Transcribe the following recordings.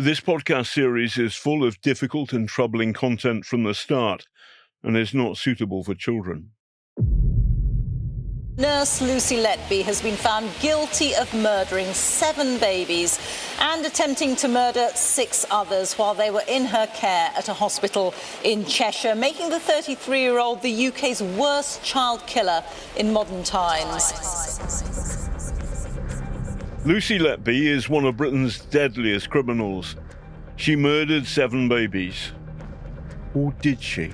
This podcast series is full of difficult and troubling content from the start and is not suitable for children. Nurse Lucy Letby has been found guilty of murdering 7 babies and attempting to murder 6 others while they were in her care at a hospital in Cheshire, making the 33-year-old the UK's worst child killer in modern times. Lucy Letby is one of Britain's deadliest criminals. She murdered 7 babies. Or did she?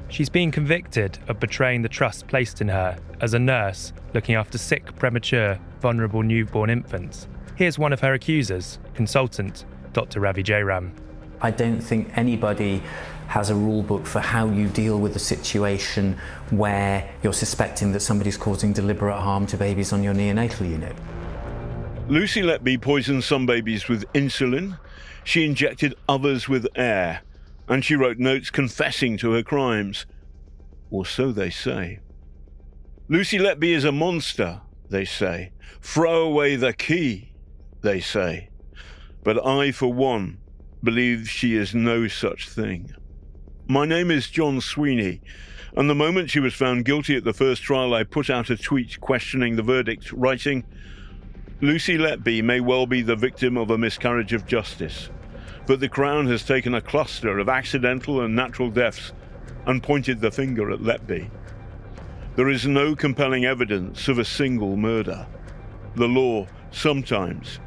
She's been convicted of betraying the trust placed in her as a nurse looking after sick, premature, vulnerable newborn infants. Here's one of her accusers, consultant Dr. Ravi Jairam. I don't think anybody has a rule book for how you deal with a situation where you're suspecting that somebody's causing deliberate harm to babies on your neonatal unit. Lucy Letby poisoned some babies with insulin. She injected others with air. And she wrote notes confessing to her crimes. Or so they say. Lucy Letby is a monster, they say. Throw away the key, they say. But I, for one, believe she is no such thing. My name is John Sweeney, and the moment she was found guilty at the first trial, I put out a tweet questioning the verdict, writing, "Lucy Letby may well be the victim of a miscarriage of justice. But the Crown has taken a cluster of accidental and natural deaths and pointed the finger at Letby. There is no compelling evidence of a single murder. The law sometimes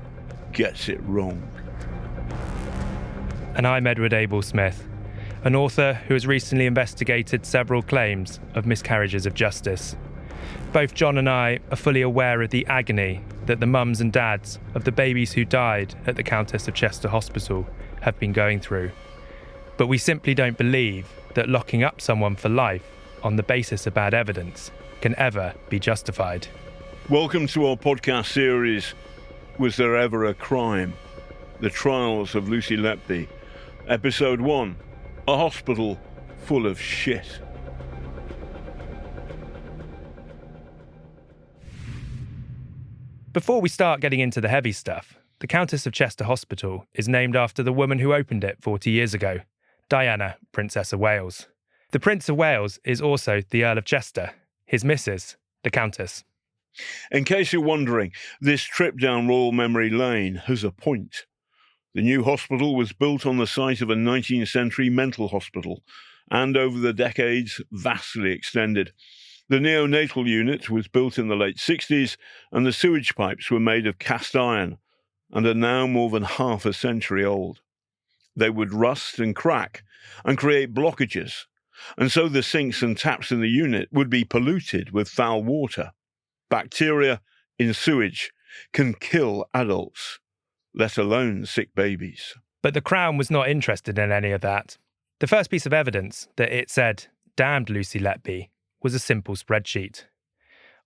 gets it wrong." And I'm Edward Abel Smith, an author who has recently investigated several claims of miscarriages of justice. Both John and I are fully aware of the agony that the mums and dads of the babies who died at the Countess of Chester Hospital have been going through. But we simply don't believe that locking up someone for life on the basis of bad evidence can ever be justified. Welcome to our podcast series, Was There Ever a Crime? The Trials of Lucy Letby. Episode 1, A Hospital Full of Shit. Before we start getting into the heavy stuff, the Countess of Chester Hospital is named after the woman who opened it 40 years ago, Diana, Princess of Wales. The Prince of Wales is also the Earl of Chester, his missus, the Countess. In case you're wondering, this trip down Royal Memory Lane has a point. The new hospital was built on the site of a 19th century mental hospital and over the decades vastly extended. The neonatal unit was built in the late 60s and the sewage pipes were made of cast iron and are now more than half a century old. They would rust and crack and create blockages, and so the sinks and taps in the unit would be polluted with foul water. Bacteria in sewage can kill adults, let alone sick babies. But the Crown was not interested in any of that. The first piece of evidence that it said damned Lucy Letby was a simple spreadsheet.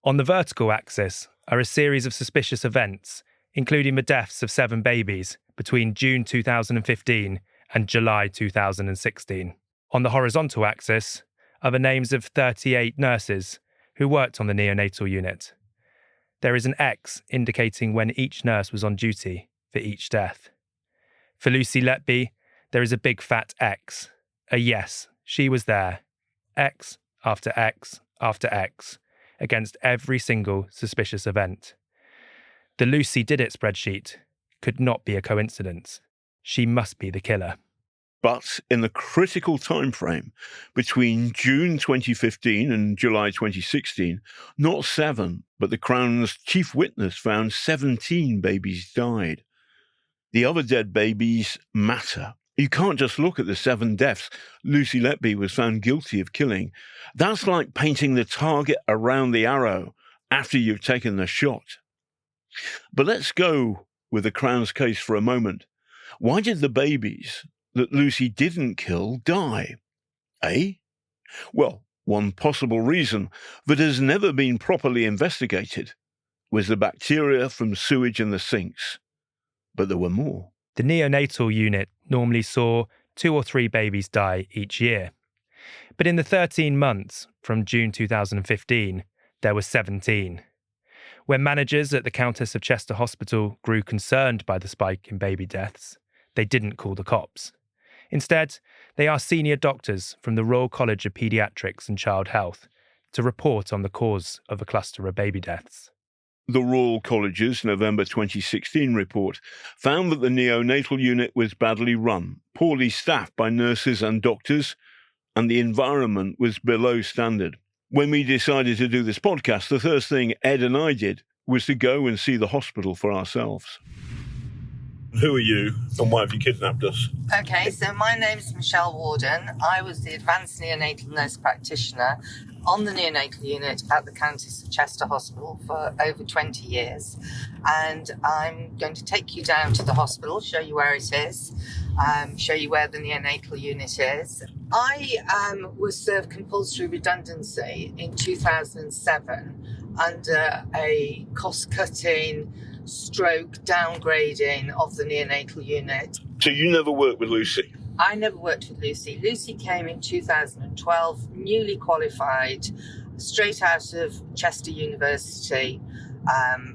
On the vertical axis are a series of suspicious events, including the deaths of 7 babies between June 2015 and July 2016. On the horizontal axis are the names of 38 nurses who worked on the neonatal unit. There is an X indicating when each nurse was on duty for each death. For Lucy Letby, there is a big fat X, a yes, she was there, X after X after X, against every single suspicious event. The Lucy Did It spreadsheet could not be a coincidence. She must be the killer. But in the critical time frame between June 2015 and July 2016, not 7, but the Crown's chief witness found 17 babies died. The other dead babies matter. You can't just look at the 7 deaths Lucy Letby was found guilty of killing. That's like painting the target around the arrow after you've taken the shot. But let's go with the Crown's case for a moment. Why did the babies that Lucy didn't kill die? Well, one possible reason that has never been properly investigated was the bacteria from sewage in the sinks. But there were more. The neonatal unit normally saw 2 or 3 babies die each year. But in the 13 months from June 2015, there were 17. When managers at the Countess of Chester Hospital grew concerned by the spike in baby deaths, they didn't call the cops. Instead, they asked senior doctors from the Royal College of Paediatrics and Child Health to report on the cause of a cluster of baby deaths. The Royal College's November 2016 report found that the neonatal unit was badly run, poorly staffed by nurses and doctors, and the environment was below standard. When we decided to do this podcast, the first thing Ed and I did was to go and see the hospital for ourselves. Who are you and why have you kidnapped us? Okay, so my name's Michelle Warden. I was the advanced neonatal nurse practitioner on the neonatal unit at the Countess of Chester Hospital for over 20 years. And I'm going to take you down to the hospital, show you where it is, show you where the neonatal unit is. I was served compulsory redundancy in 2007 under a cost-cutting stroke downgrading of the neonatal unit. So you never worked with Lucy? I never worked with Lucy. Lucy came in 2012, newly qualified, straight out of Chester University.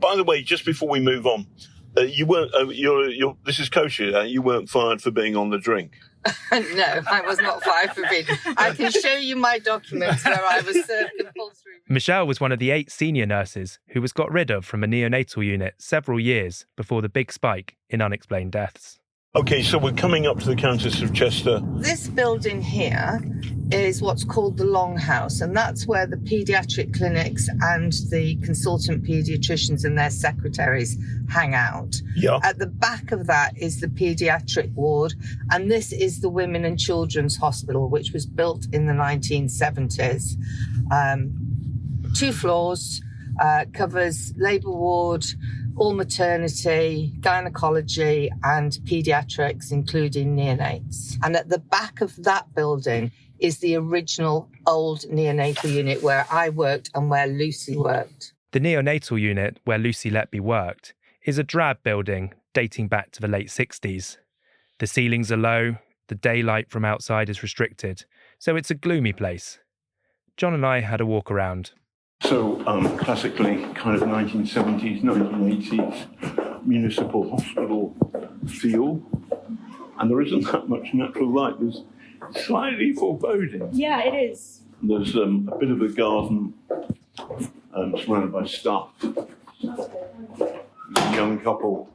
By the way, just before we move on, you weren't. This is kosher. You weren't fired for being on the drink. No, I was not fired for being. I can show you my documents where I was served compulsory. Michelle was one of the 8 senior nurses who was got rid of from a neonatal unit several years before the big spike in unexplained deaths. Okay, so we're coming up to the Countess of Chester. This building here is what's called the Longhouse, and that's where the paediatric clinics and the consultant paediatricians and their secretaries hang out. Yeah. At the back of that is the paediatric ward, and this is the Women and Children's Hospital, which was built in the 1970s. 2 floors, covers labour ward, all maternity, gynecology and paediatrics, including neonates. And at the back of that building is the original old neonatal unit where I worked and where Lucy worked. The neonatal unit where Lucy Letby worked is a drab building dating back to the late 60s. The ceilings are low, the daylight from outside is restricted, so it's a gloomy place. John and I had a walk around. So, classically, kind of 1970s, 1980s municipal hospital feel, and there isn't that much natural light. There's slightly foreboding. Yeah, it is. There's a bit of a garden surrounded by stuff. A young couple.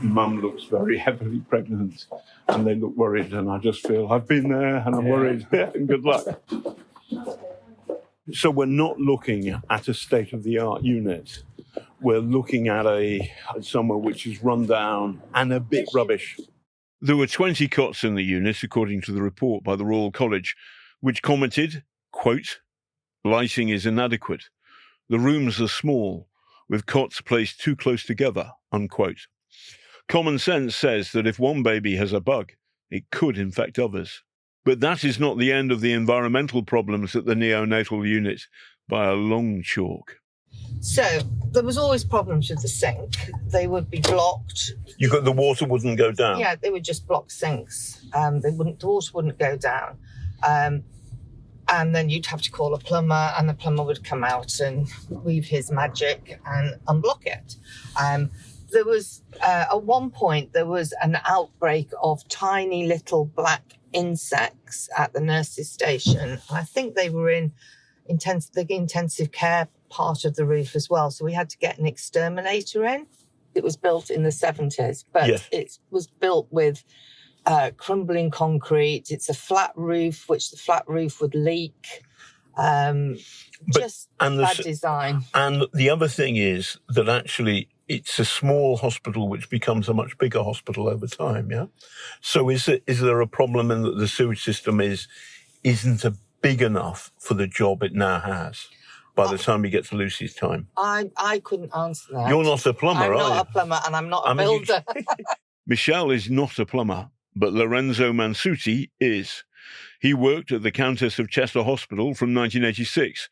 Mum looks very heavily pregnant, and they look worried, and I just feel I've been there, and I'm worried. And good luck. So we're not looking at a state-of-the-art unit. We're looking at somewhere which is run down and a bit rubbish. There were 20 cots in the unit, according to the report by the Royal College, which commented, quote, "Lighting is inadequate. The rooms are small, with cots placed too close together," unquote. Common sense says that if one baby has a bug, it could infect others. But that is not the end of the environmental problems at the neonatal unit by a long chalk. So there was always problems with the sink. They would be blocked. The water wouldn't go down? Yeah, they would just block sinks. The water wouldn't go down. And then you'd have to call a plumber, and the plumber would come out and weave his magic and unblock it. There was, at one point, there was an outbreak of tiny little black insects at the nurses' station. I think they were in the intensive care part of the roof as well. So we had to get an exterminator in. It was built in the 70s, but yes. It was built with crumbling concrete. It's a flat roof, which the flat roof would leak. Bad design. And the other thing is that actually it's a small hospital which becomes a much bigger hospital over time, yeah? So is there a problem in that the sewage system isn't big enough for the job it now has by the time we get to Lucy's time? I couldn't answer that. You're not a plumber, are you? I'm not a plumber, and I'm not a builder. Michelle is not a plumber, but Lorenzo Mansuti is. He worked at the Countess of Chester Hospital from 1986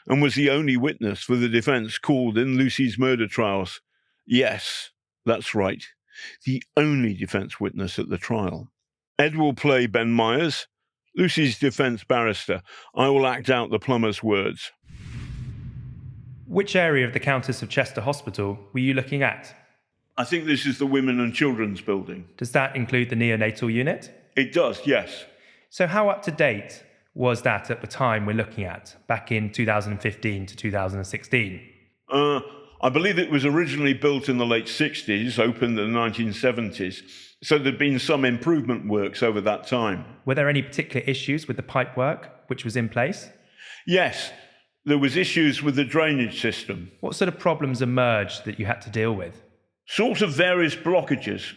and was the only witness for the defence called in Lucy's murder trials. Yes, that's right, the only defence witness at the trial. Ed will play Ben Myers, Lucy's defence barrister. I will act out the plumber's words. Which area of the Countess of Chester Hospital were you looking at? I think this is the Women and Children's building. Does that include the neonatal unit? It does, yes. So how up to date was that at the time we're looking at, back in 2015 to 2016? I believe it was originally built in the late 60s, opened in the 1970s, so there'd been some improvement works over that time. Were there any particular issues with the pipework which was in place? Yes, there was issues with the drainage system. What sort of problems emerged that you had to deal with? Sort of various blockages,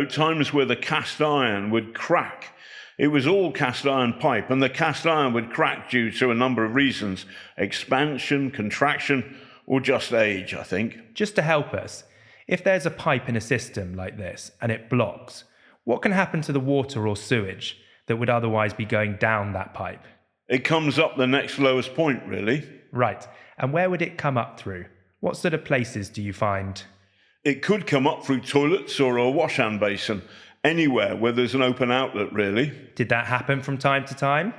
times where the cast iron would crack. It was all cast iron pipe, and the cast iron would crack due to a number of reasons: expansion, contraction, or just age, I think. Just to help us, if there's a pipe in a system like this and it blocks, what can happen to the water or sewage that would otherwise be going down that pipe? It comes up the next lowest point, really. Right. And where would it come up through? What sort of places do you find? It could come up through toilets or a wash-hand basin, anywhere where there's an open outlet, really. Did that happen from time to time?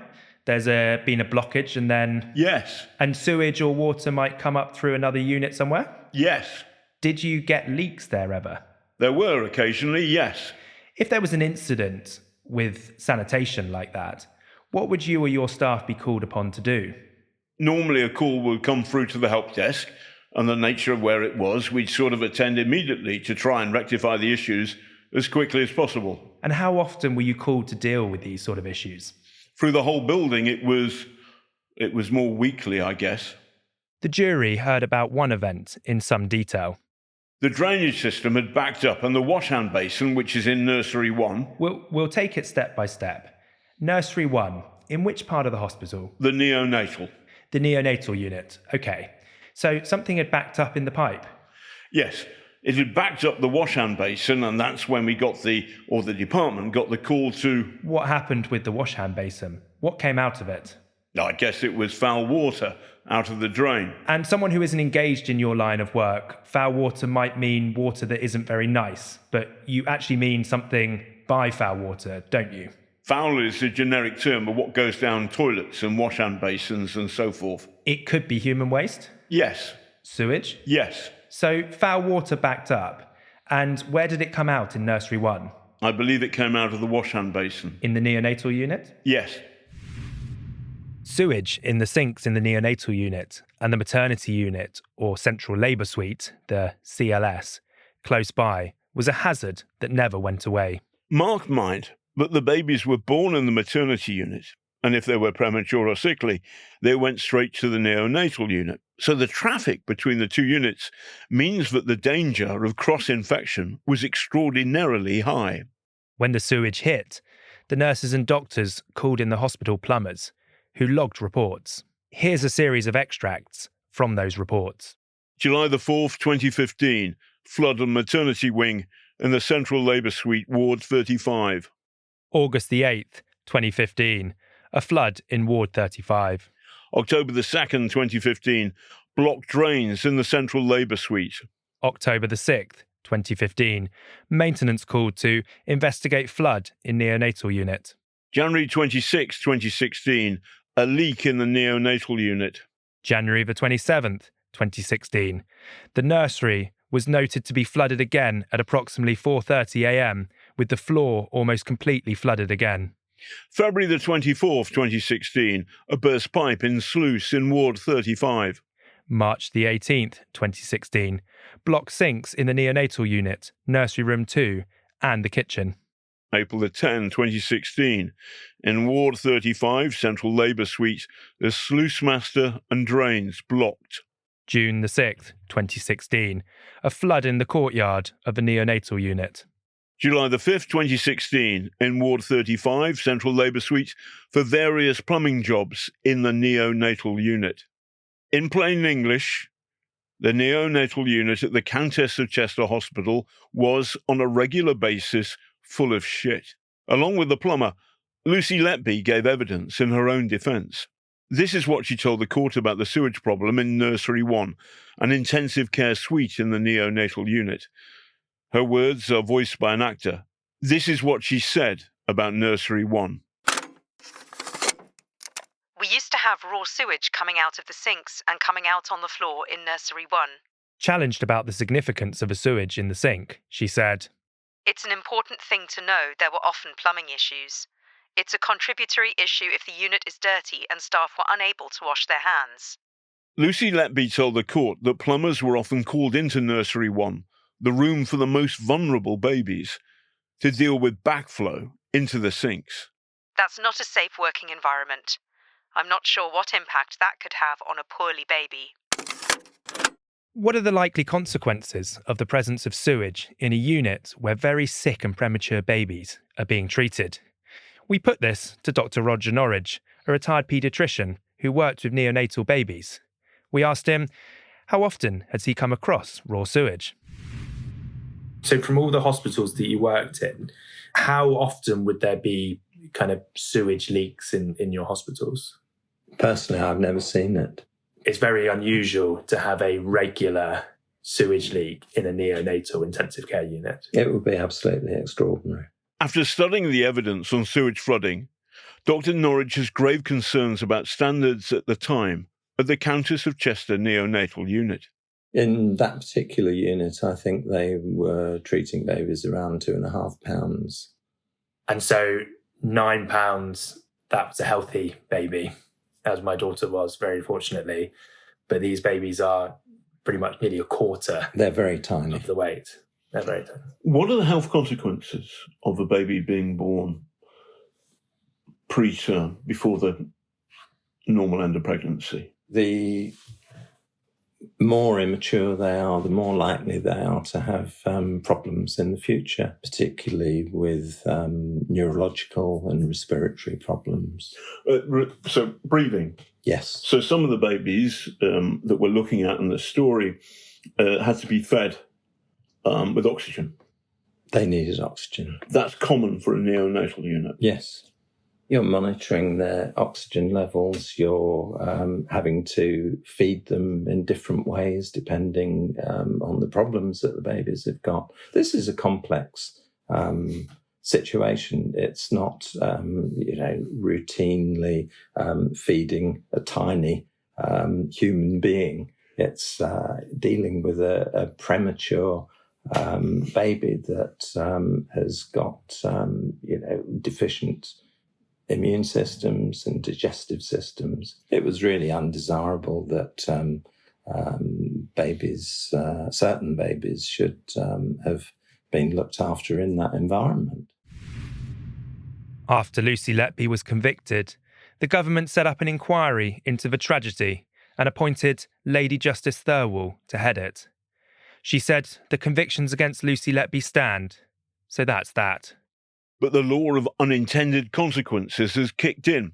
There's been a blockage and then... Yes. And sewage or water might come up through another unit somewhere? Yes. Did you get leaks there ever? There were occasionally, yes. If there was an incident with sanitation like that, what would you or your staff be called upon to do? Normally a call would come through to the help desk, and the nature of where it was, we'd sort of attend immediately to try and rectify the issues as quickly as possible. And how often were you called to deal with these sort of issues? Through the whole building, it was more weekly, I guess. The jury heard about one event in some detail. The drainage system had backed up, and the wash-hand basin, which is in Nursery 1... We'll take it step by step. Nursery 1, in which part of the hospital? The neonatal. The neonatal unit, okay. So something had backed up in the pipe? Yes, it had backed up the wash-hand basin, and that's when we the department got the call to... What happened with the wash-hand basin? What came out of it? I guess it was foul water out of the drain. And someone who isn't engaged in your line of work, foul water might mean water that isn't very nice, but you actually mean something by foul water, don't you? Foul is a generic term of what goes down toilets and wash-hand basins and so forth. It could be human waste? Yes. Sewage? Yes. So foul water backed up. And where did it come out in Nursery 1? I believe it came out of the wash-hand basin. In the neonatal unit? Yes. Sewage in the sinks in the neonatal unit and the maternity unit, or central labour suite, the CLS, close by, was a hazard that never went away. Mark might, but the babies were born in the maternity unit, and if they were premature or sickly, they went straight to the neonatal unit. So the traffic between the two units means that the danger of cross-infection was extraordinarily high. When the sewage hit, the nurses and doctors called in the hospital plumbers, who logged reports. Here's a series of extracts from those reports. July the 4th, 2015, flood on maternity wing in the Central Labour Suite, Ward 35. August the 8th, 2015, a flood in Ward 35. October the 2nd, 2015, blocked drains in the Central Labour Suite. October the 6th, 2015, maintenance called to investigate flood in neonatal unit. January 26, 2016, a leak in the neonatal unit. January the 27th, 2016, the nursery was noted to be flooded again at approximately 4:30 a.m, with the floor almost completely flooded again. February the 24th, 2016, a burst pipe in sluice in Ward 35. March the 18th, 2016, blocked sinks in the neonatal unit, nursery room 2, and the kitchen. April the 10th, 2016, in Ward 35, Central Labour Suite, the sluice master and drains blocked. June the 6th, 2016, a flood in the courtyard of the neonatal unit. July the 5th, 2016, in Ward 35, Central Labour Suite, for various plumbing jobs in the neonatal unit. In plain English, the neonatal unit at the Countess of Chester Hospital was, on a regular basis, full of shit. Along with the plumber, Lucy Letby gave evidence in her own defence. This is what she told the court about the sewage problem in Nursery 1, an intensive care suite in the neonatal unit. Her words are voiced by an actor. This is what she said about Nursery 1. We used to have raw sewage coming out of the sinks and coming out on the floor in Nursery 1. Challenged about the significance of a sewage in the sink, she said, "It's an important thing to know there were often plumbing issues. It's a contributory issue if the unit is dirty and staff were unable to wash their hands." Lucy Letby told the court that plumbers were often called into Nursery 1, the room for the most vulnerable babies, to deal with backflow into the sinks. "That's not a safe working environment. I'm not sure what impact that could have on a poorly baby." What are the likely consequences of the presence of sewage in a unit where very sick and premature babies are being treated? We put this to Dr. Roger Norridge, a retired paediatrician who worked with neonatal babies. We asked him, how often has he come across raw sewage? So from all the hospitals that you worked in, how often would there be kind of sewage leaks in your hospitals? Personally, I've never seen it. It's very unusual to have a regular sewage leak in a neonatal intensive care unit. It would be absolutely extraordinary. After studying the evidence on sewage flooding, Dr. Norridge has grave concerns about standards at the time at the Countess of Chester neonatal unit. In that particular unit, I think they were treating babies around 2.5 pounds. And so £9, that was a healthy baby, as my daughter was, very fortunately. But these babies are pretty much nearly a quarter. They're very tiny. Of the weight. They're very tiny. What are the health consequences of a baby being born preterm, before the normal end of pregnancy? The more immature they are, the more likely they are to have problems in the future, particularly with neurological and respiratory problems. So breathing. Yes. So some of the babies that we're looking at in the story had to be fed with oxygen. They needed oxygen. That's common for a neonatal unit. Yes. You're monitoring their oxygen levels. You're having to feed them in different ways depending on the problems that the babies have got. This is a complex situation. It's not, routinely feeding a tiny human being. It's dealing with a premature baby that has got, deficient immune systems and digestive systems. It was really undesirable that certain babies should have been looked after in that environment. After Lucy Letby was convicted, the government set up an inquiry into the tragedy and appointed Lady Justice Thirlwall to head it. She said the convictions against Lucy Letby stand, so that's that. But the law of unintended consequences has kicked in.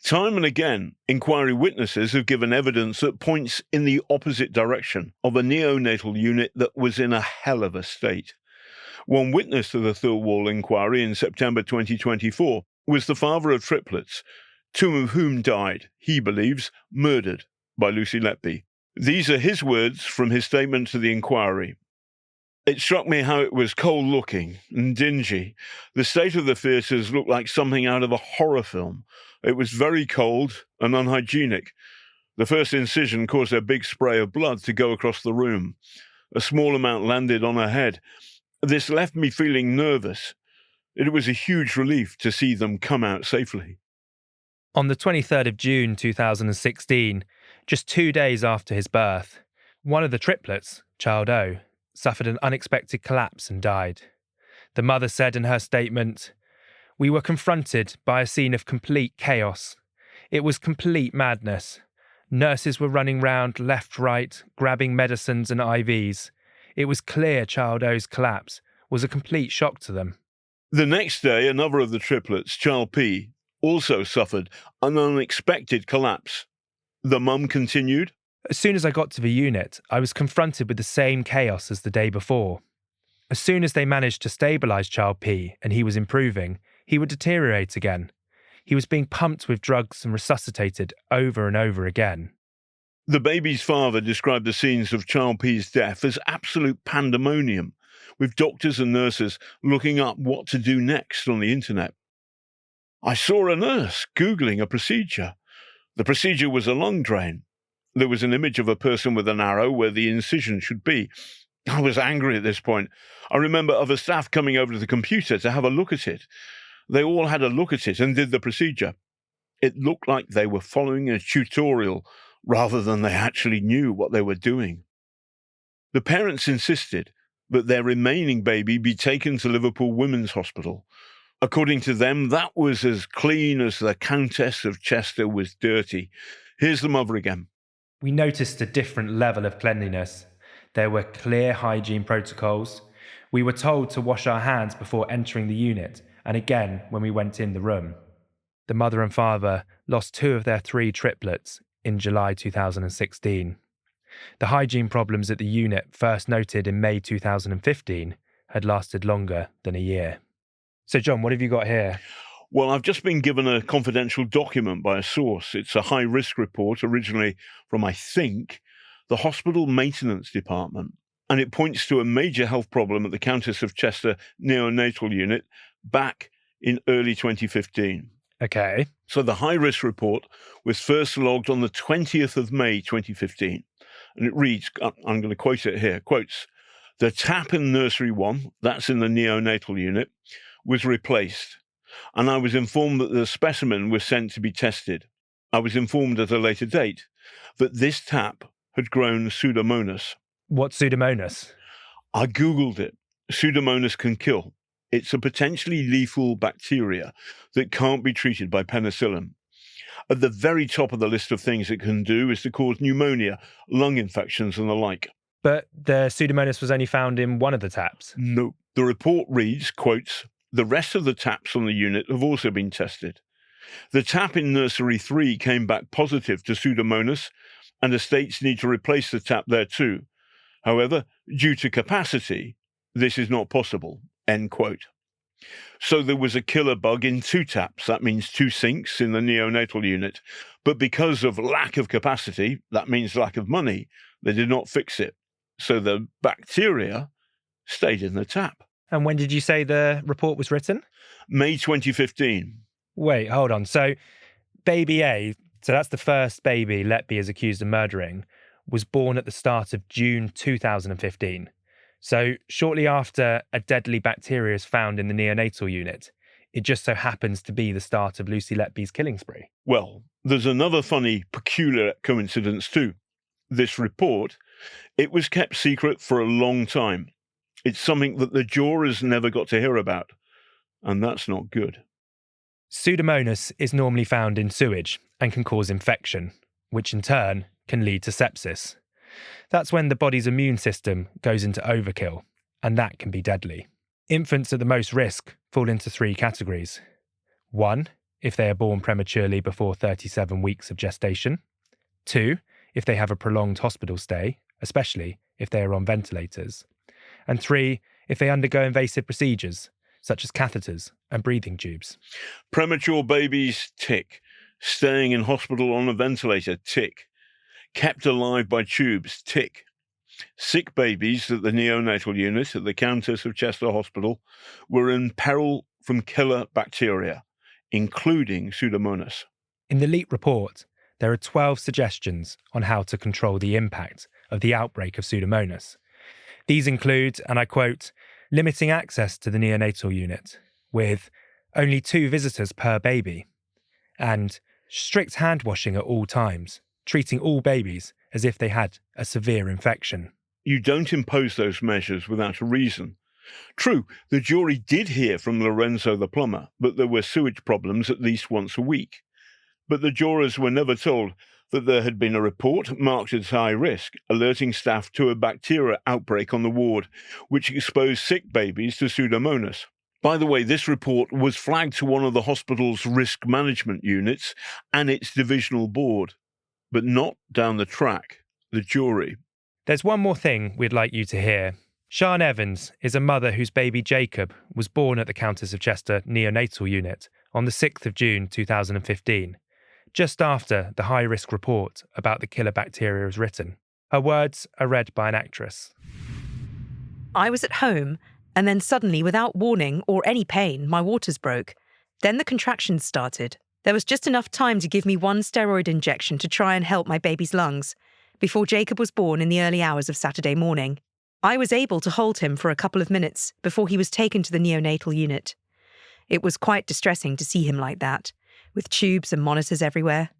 Time and again, inquiry witnesses have given evidence that points in the opposite direction of a neonatal unit that was in a hell of a state. One witness to the Thirlwall inquiry in September 2024 was the father of triplets, two of whom died, he believes, murdered by Lucy Letby. These are his words from his statement to the inquiry. It struck me how it was cold-looking and dingy. The state of the theatres looked like something out of a horror film. It was very cold and unhygienic. The first incision caused a big spray of blood to go across the room. A small amount landed on her head. This left me feeling nervous. It was a huge relief to see them come out safely. On the 23rd of June 2016, just 2 days after his birth, one of the triplets, Child O, suffered an unexpected collapse and died. The mother said in her statement, "We were confronted by a scene of complete chaos. It was complete madness. Nurses were running round left, right, grabbing medicines and IVs. It was clear Child O's collapse was a complete shock to them." The next day, another of the triplets, Child P, also suffered an unexpected collapse. The mum continued, "As soon as I got to the unit, I was confronted with the same chaos as the day before. As soon as they managed to stabilise Child P and he was improving, he would deteriorate again. He was being pumped with drugs and resuscitated over and over again." The baby's father described the scenes of Child P's death as absolute pandemonium, with doctors and nurses looking up what to do next on the internet. "I saw a nurse Googling a procedure. The procedure was a lung drain. There was an image of a person with an arrow where the incision should be. I was angry at this point. I remember other staff coming over to the computer to have a look at it. They all had a look at it and did the procedure. It looked like they were following a tutorial rather than they actually knew what they were doing. The parents insisted that their remaining baby be taken to Liverpool Women's Hospital. According to them, that was as clean as the Countess of Chester was dirty. Here's the mother again. We noticed a different level of cleanliness. There were clear hygiene protocols. We were told to wash our hands before entering the unit, and again when we went in the room. The mother and father lost 2 of their 3 triplets in July 2016. The hygiene problems at the unit, first noted in May 2015, had lasted longer than a year. So, John, what have you got here? Well, I've just been given a confidential document by a source. It's a high-risk report, originally from, I think, the Hospital Maintenance Department, and it points to a major health problem at the Countess of Chester neonatal unit back in early 2015. Okay. So the high-risk report was first logged on the 20th of May 2015, and it reads, I'm going to quote it here, quotes, "The tap in nursery 1, that's in the neonatal unit, was replaced, and I was informed that the specimen was sent to be tested. I was informed at a later date that this tap had grown Pseudomonas." What's Pseudomonas? I Googled it. Pseudomonas can kill. It's a potentially lethal bacteria that can't be treated by penicillin. At the very top of the list of things it can do is to cause pneumonia, lung infections and the like. But the Pseudomonas was only found in one of the taps. No. The report reads, quotes, "The rest of the taps on the unit have also been tested. The tap in nursery 3 came back positive to Pseudomonas, and the states need to replace the tap there too. However, due to capacity, this is not possible," end quote. So there was a killer bug in 2 taps, that means 2 sinks in the neonatal unit. But because of lack of capacity, that means lack of money, they did not fix it. So the bacteria stayed in the tap. And when did you say the report was written? May 2015. Wait, hold on. So baby A, so that's the first baby Letby is accused of murdering, was born at the start of June 2015. So shortly after a deadly bacteria is found in the neonatal unit, it just so happens to be the start of Lucy Letby's killing spree. Well, there's another funny, peculiar coincidence too. This report, it was kept secret for a long time. It's something that the jurors never got to hear about, and that's not good. Pseudomonas is normally found in sewage and can cause infection, which in turn can lead to sepsis. That's when the body's immune system goes into overkill, and that can be deadly. Infants at the most risk fall into 3 categories. 1, if they are born prematurely before 37 weeks of gestation. 2, if they have a prolonged hospital stay, especially if they are on ventilators. And 3, if they undergo invasive procedures, such as catheters and breathing tubes. Premature babies, tick. Staying in hospital on a ventilator, tick. Kept alive by tubes, tick. Sick babies at the neonatal unit at the Countess of Chester Hospital were in peril from killer bacteria, including Pseudomonas. In the leak report, there are 12 suggestions on how to control the impact of the outbreak of Pseudomonas. These include, and I quote, limiting access to the neonatal unit with only 2 visitors per baby, and strict hand washing at all times, treating all babies as if they had a severe infection. You don't impose those measures without a reason. True, the jury did hear from Lorenzo the plumber that there were sewage problems at least once a week, but the jurors were never told that there had been a report marked as high risk, alerting staff to a bacteria outbreak on the ward, which exposed sick babies to Pseudomonas. By the way, this report was flagged to one of the hospital's risk management units and its divisional board, but not down the track, the jury. There's one more thing we'd like you to hear. Sian Evans is a mother whose baby Jacob was born at the Countess of Chester neonatal unit on the 6th of June 2015, just after the high-risk report about the killer bacteria was written. Her words are read by an actress. "I was at home, and then suddenly, without warning or any pain, my waters broke. Then the contractions started. There was just enough time to give me one steroid injection to try and help my baby's lungs before Jacob was born in the early hours of Saturday morning. I was able to hold him for a couple of minutes before he was taken to the neonatal unit. It was quite distressing to see him like that, with tubes and monitors everywhere.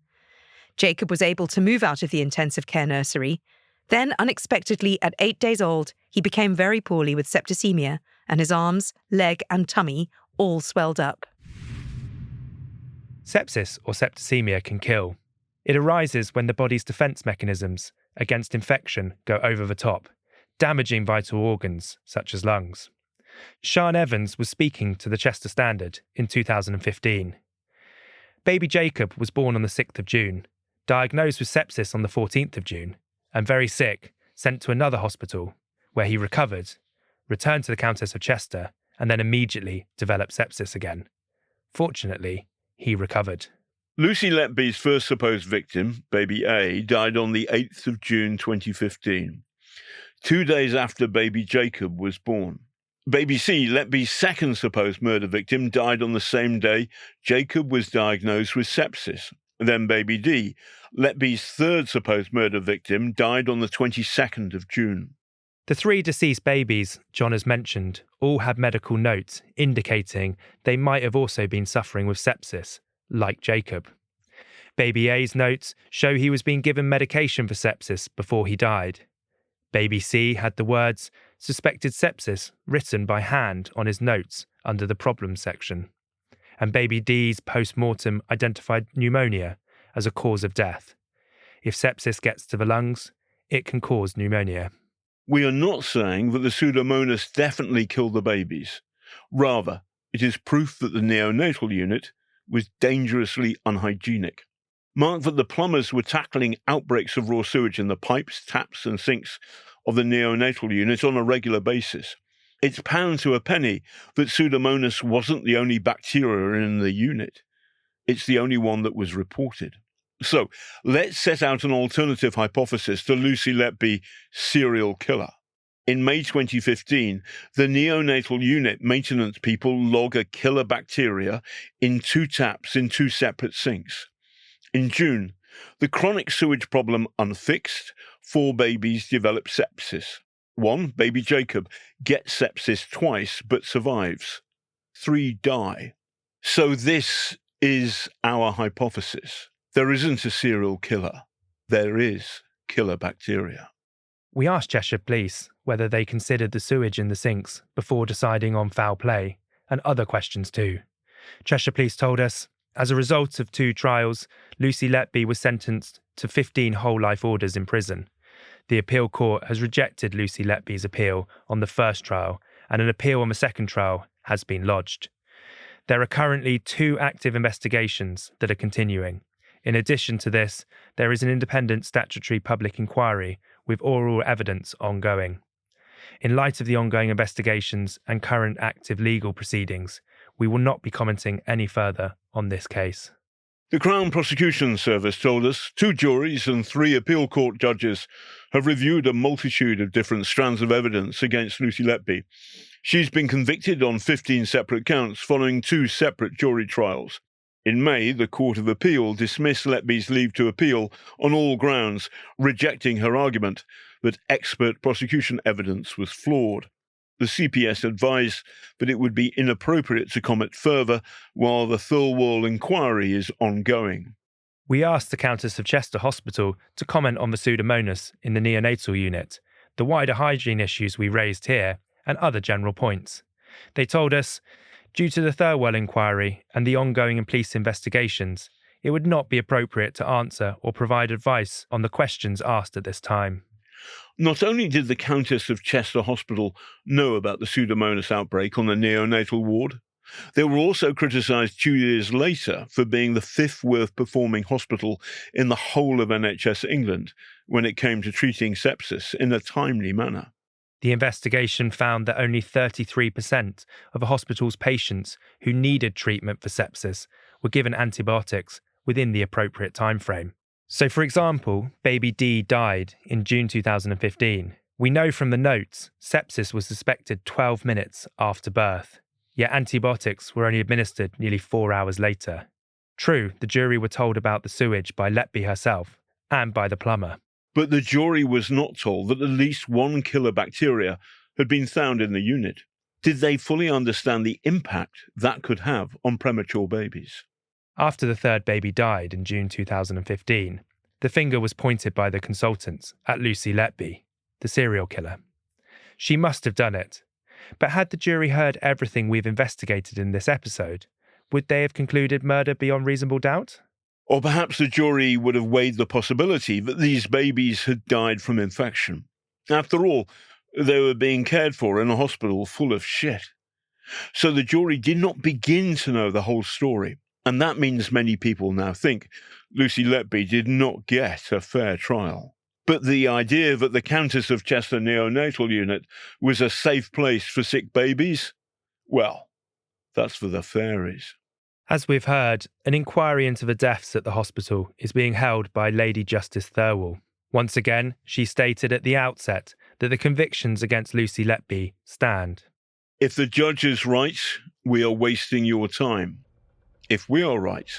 Jacob was able to move out of the intensive care nursery. Then, unexpectedly, at 8 days old, he became very poorly with septicemia, and his arms, leg and tummy all swelled up. Sepsis or septicemia can kill. It arises when the body's defence mechanisms against infection go over the top, damaging vital organs such as lungs. Sian Evans was speaking to the Chester Standard in 2015. Baby Jacob was born on the 6th of June, diagnosed with sepsis on the 14th of June, and very sick, sent to another hospital, where he recovered, returned to the Countess of Chester, and then immediately developed sepsis again. Fortunately, he recovered. Lucy Letby's first supposed victim, baby A, died on the 8th of June 2015, 2 days after baby Jacob was born. Baby C, Letby's second supposed murder victim, died on the same day Jacob was diagnosed with sepsis. Then baby D, Letby's third supposed murder victim, died on the 22nd of June. The 3 deceased babies John has mentioned all had medical notes indicating they might have also been suffering with sepsis, like Jacob. Baby A's notes show he was being given medication for sepsis before he died. Baby C had the words "suspected sepsis" written by hand on his notes under the problems section. And baby D's post-mortem identified pneumonia as a cause of death. If sepsis gets to the lungs, it can cause pneumonia. We are not saying that the Pseudomonas definitely killed the babies. Rather, it is proof that the neonatal unit was dangerously unhygienic. Mark that the plumbers were tackling outbreaks of raw sewage in the pipes, taps and sinks of the neonatal unit on a regular basis. It's pound to a penny that Pseudomonas wasn't the only bacteria in the unit. It's the only one that was reported. So, let's set out an alternative hypothesis to Lucy Letby serial killer. In May 2015, the neonatal unit maintenance people log a killer bacteria in 2 taps in 2 separate sinks. In June, the chronic sewage problem unfixed, 4 babies develop sepsis. 1, baby Jacob, gets sepsis twice but survives. 3 die. So this is our hypothesis. There isn't a serial killer. There is killer bacteria. We asked Cheshire Police whether they considered the sewage in the sinks before deciding on foul play, and other questions too. Cheshire Police told us, as a result of 2 trials, Lucy Letby was sentenced to 15 whole life orders in prison. The appeal court has rejected Lucy Letby's appeal on the first trial, and an appeal on the second trial has been lodged. There are currently 2 active investigations that are continuing. In addition to this, there is an independent statutory public inquiry with oral evidence ongoing. In light of the ongoing investigations and current active legal proceedings, we will not be commenting any further on this case. The Crown Prosecution Service told us 2 juries and 3 appeal court judges have reviewed a multitude of different strands of evidence against Lucy Letby. She's been convicted on 15 separate counts following 2 separate jury trials. In May, the Court of Appeal dismissed Letby's leave to appeal on all grounds, rejecting her argument that expert prosecution evidence was flawed. The CPS advised that it would be inappropriate to comment further while the Thirlwall inquiry is ongoing. We asked the Countess of Chester Hospital to comment on the Pseudomonas in the neonatal unit, the wider hygiene issues we raised here, and other general points. They told us, due to the Thirlwall inquiry and the ongoing police investigations, it would not be appropriate to answer or provide advice on the questions asked at this time. Not only did the Countess of Chester Hospital know about the Pseudomonas outbreak on the neonatal ward, they were also criticised 2 years later for being the 5th worst performing hospital in the whole of NHS England when it came to treating sepsis in a timely manner. The investigation found that only 33% of a hospital's patients who needed treatment for sepsis were given antibiotics within the appropriate timeframe. So, for example, baby D died in June 2015. We know from the notes sepsis was suspected 12 minutes after birth, yet antibiotics were only administered nearly 4 hours later. True, the jury were told about the sewage by Letby herself and by the plumber. But the jury was not told that at least one killer bacteria had been found in the unit. Did they fully understand the impact that could have on premature babies? After the third baby died in June 2015, the finger was pointed by the consultants at Lucy Letby, the serial killer. She must have done it. But had the jury heard everything we've investigated in this episode, would they have concluded murder beyond reasonable doubt? Or perhaps the jury would have weighed the possibility that these babies had died from infection. After all, they were being cared for in a hospital full of shit. So the jury did not begin to know the whole story. And that means many people now think Lucy Letby did not get a fair trial. But the idea that the Countess of Chester neonatal unit was a safe place for sick babies, well, that's for the fairies. As we've heard, an inquiry into the deaths at the hospital is being held by Lady Justice Thirlwall. Once again, she stated at the outset that the convictions against Lucy Letby stand. If the judge is right, we are wasting your time. If we are right,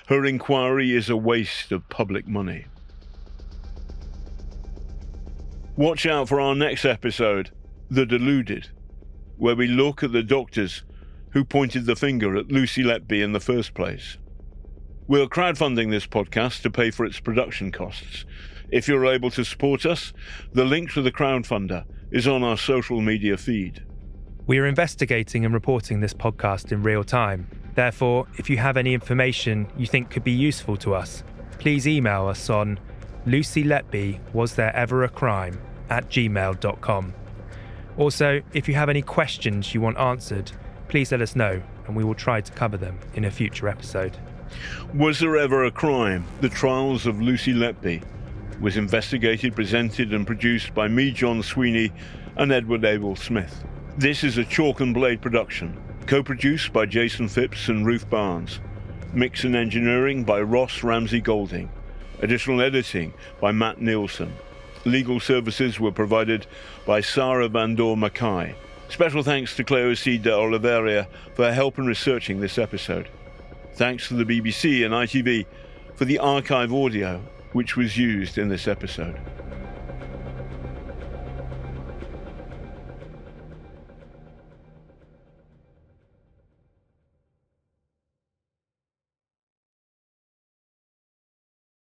her inquiry is a waste of public money. Watch out for our next episode, The Deluded, where we look at the doctors who pointed the finger at Lucy Letby in the first place. We're crowdfunding this podcast to pay for its production costs. If you're able to support us, the link to the crowdfunder is on our social media feed. We are investigating and reporting this podcast in real time. Therefore, if you have any information you think could be useful to us, please email us on lucyletby@gmail.com. Also, if you have any questions you want answered, please let us know and we will try to cover them in a future episode. Was There Ever a Crime? The Trials of Lucy Letby was investigated, presented and produced by me, John Sweeney, and Edward Abel Smith. This is a Chalk and Blade production, co-produced by Jason Phipps and Ruth Barnes. Mix and engineering by Ross Ramsey Golding. Additional editing by Matt Nielsen. Legal services were provided by Sarah Van Dor Mackay. Special thanks to Cleo C. de Oliveira for her help in researching this episode. Thanks to the BBC and ITV for the archive audio which was used in this episode.